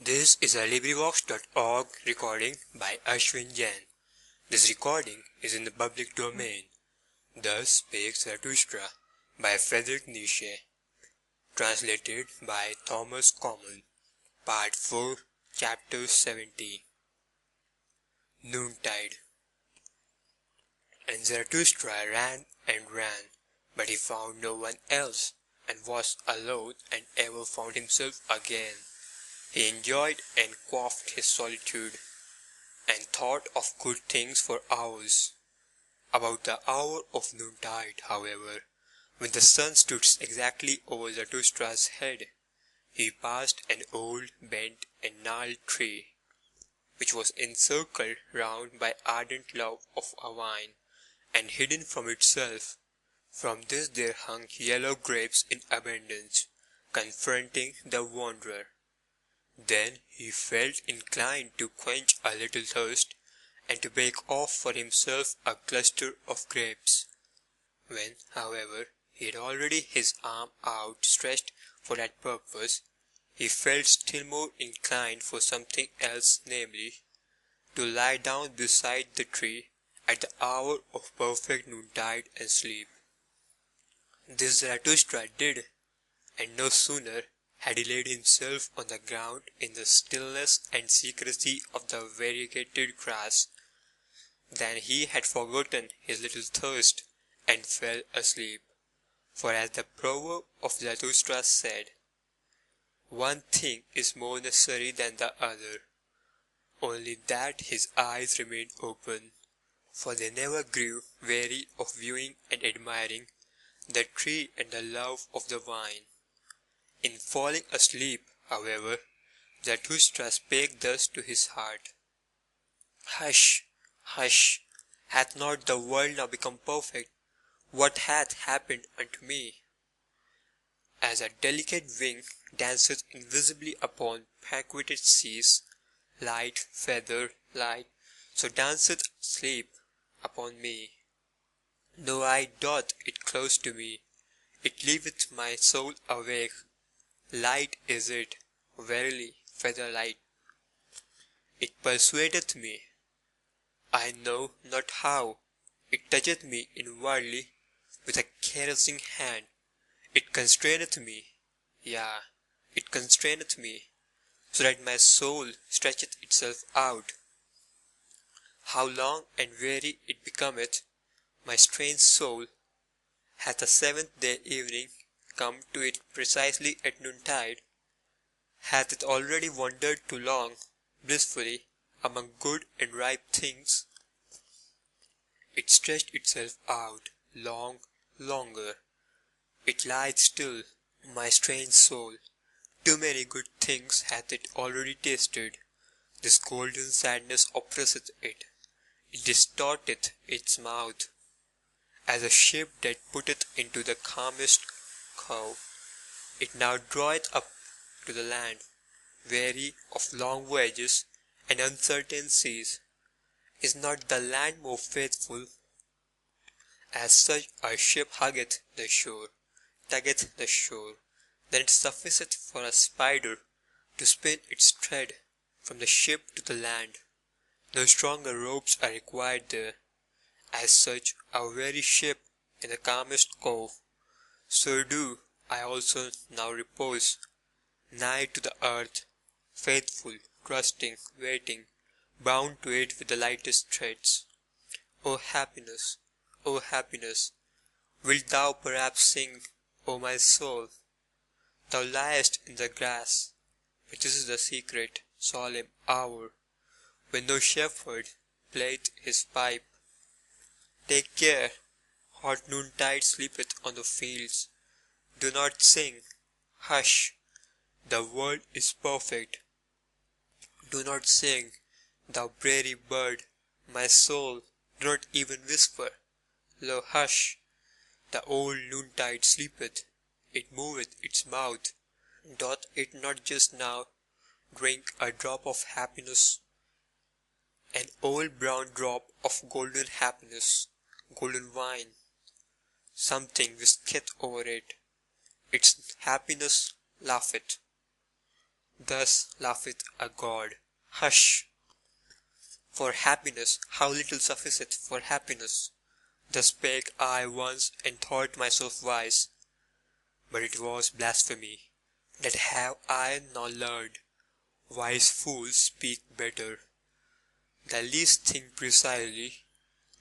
This is a Librivox.org recording by Ashwin Jain. This recording is in the public domain. Thus Spake Zarathustra by Friedrich Nietzsche. Translated by Thomas Common. Part 4, Chapter 70. Noontide. And Zarathustra ran and ran, but he found no one else, and was alone and ever found himself again. He enjoyed and quaffed his solitude, and thought of good things for hours. About the hour of noontide, however, when the sun stood exactly over Zarathustra's head, he passed an old, bent and gnarled tree, which was encircled round by ardent love of a vine, and hidden from itself. From this there hung yellow grapes in abundance, confronting the wanderer. Then he felt inclined to quench a little thirst, and to break off for himself a cluster of grapes. When, however, he had already his arm outstretched for that purpose, he felt still more inclined for something else, namely, to lie down beside the tree at the hour of perfect noontide and sleep. This Zarathustra did, and no sooner had he laid himself on the ground in the stillness and secrecy of the variegated grass, than he had forgotten his little thirst and fell asleep. For as the proverb of Zarathustra said, one thing is more necessary than the other, only that his eyes remained open, for they never grew weary of viewing and admiring the tree and the love of the vine. In falling asleep, however, Zarathustra spake thus to his heart: Hush, hush, hath not the world now become perfect? What hath happened unto me? As a delicate wing danceth invisibly upon banqueted seas, light, feather, light, so danceth sleep upon me. No eye doth it close to me, it leaveth my soul awake. Light is it, verily, feather light. It persuadeth me, I know not how. It toucheth me inwardly with a caressing hand. It constraineth me, yea, it constraineth me, so that my soul stretcheth itself out. How long and weary it becometh, my strange soul, hath a seventh-day evening come to it precisely at noontide? Hath it already wandered too long, blissfully, among good and ripe things? It stretched itself out, longer. It lieth still, my strange soul. Too many good things hath it already tasted. This golden sadness oppresseth it. It distorteth its mouth, as a ship that putteth into the calmest cove. It now draweth up to the land, weary of long voyages and uncertain seas. Is not the land more faithful? As such a ship huggeth the shore, tuggeth the shore, then it sufficeth for a spider to spin its thread from the ship to the land. No stronger ropes are required there. As such a very ship in the calmest cove, so do I also now repose, nigh to the earth, faithful, trusting, waiting, bound to it with the lightest threads. O happiness, wilt thou perhaps sing, O my soul? Thou liest in the grass, but this is the secret, solemn hour, when no shepherd playeth his pipe. Take care, hot noontide sleepeth on the fields. Do not sing, hush, the world is perfect. Do not sing, thou prairie bird, my soul, do not even whisper. Lo, hush, the old noontide sleepeth, it moveth its mouth. Doth it not just now drink a drop of happiness? An old brown drop of golden happiness, golden wine. Something whisketh over it, its happiness laugheth. Thus laugheth a god. Hush! For happiness, how little sufficeth for happiness! Thus spake I once, and thought myself wise. But it was blasphemy. That have I now learned. Wise fools speak better. The least thing precisely,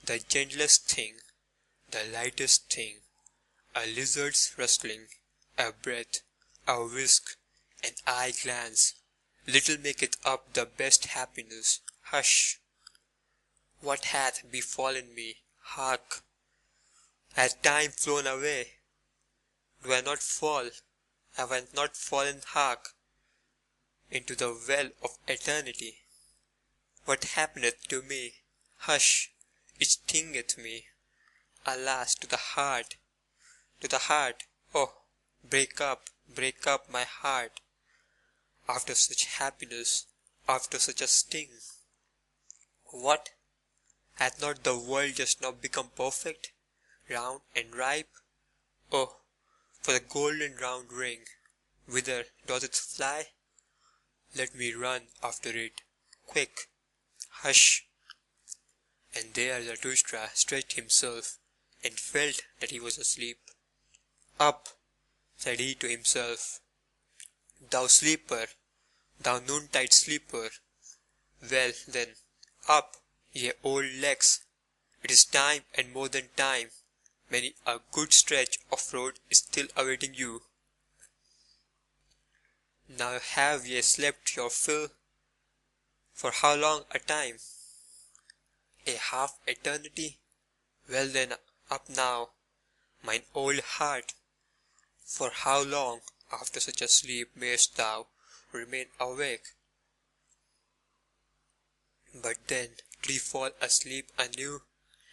the gentlest thing, the lightest thing, a lizard's rustling, a breath, a whisk, an eye glance, little maketh up the best happiness. Hush! What hath befallen me? Hark! Hath time flown away? Do I not fall? Have I not fallen, hark, into the well of eternity? What happeneth to me? Hush! It stingeth me. Alas, to the heart! To the heart! Oh, break up my heart! After such happiness, after such a sting! What? Hath not the world just now become perfect, round and ripe? Oh, for the golden round ring, whither doth it fly? Let me run after it, quick! Hush! And there Zarathustra stretched himself, and felt that he was asleep. Up, said he to himself, thou sleeper, thou noontide sleeper. Well then, up, ye old legs. It is time, and more than time. Many a good stretch of road is still awaiting you. Now have ye slept your fill? For how long a time? A half eternity? Well then, up now, mine old heart. For how long, after such a sleep, mayst thou remain awake? But then did he fall asleep anew,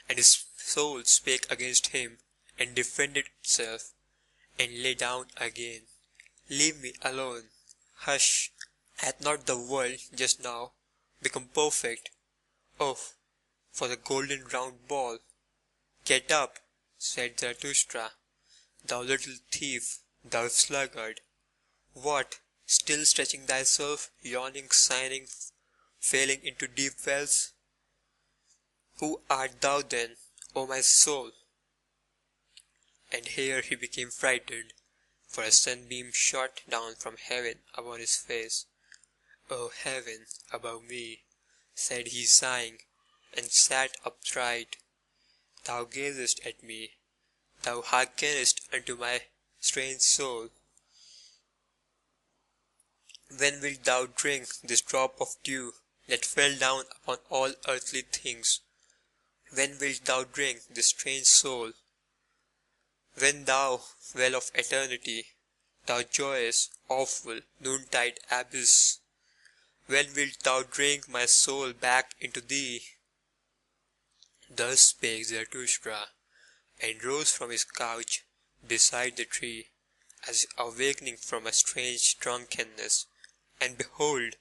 and his soul spake against him, and defended itself, and lay down again. Leave me alone. Hush! Hath not the world just now become perfect? Oh, for the golden round ball! Get up, said Zarathustra, thou little thief, thou sluggard. What, still stretching thyself, yawning, sighing, falling into deep wells? Who art thou then, O my soul? And here he became frightened, for a sunbeam shot down from heaven upon his face. O heaven above me, said he sighing, and sat upright. Thou gazest at me, thou hearkenest unto my strange soul. When wilt thou drink this drop of dew that fell down upon all earthly things? When wilt thou drink this strange soul? When, thou well of eternity, thou joyous, awful, noontide abyss? When wilt thou drink my soul back into thee? Thus spake Zarathustra, and rose from his couch beside the tree, as awakening from a strange drunkenness, and behold,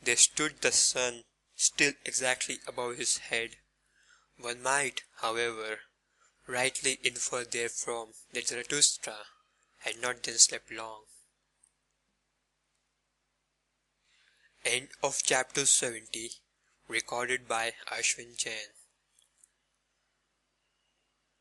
there stood the sun still exactly above his head. One might, however, rightly infer therefrom that Zarathustra had not then slept long. End of chapter 70, recorded by Ashwin Jain.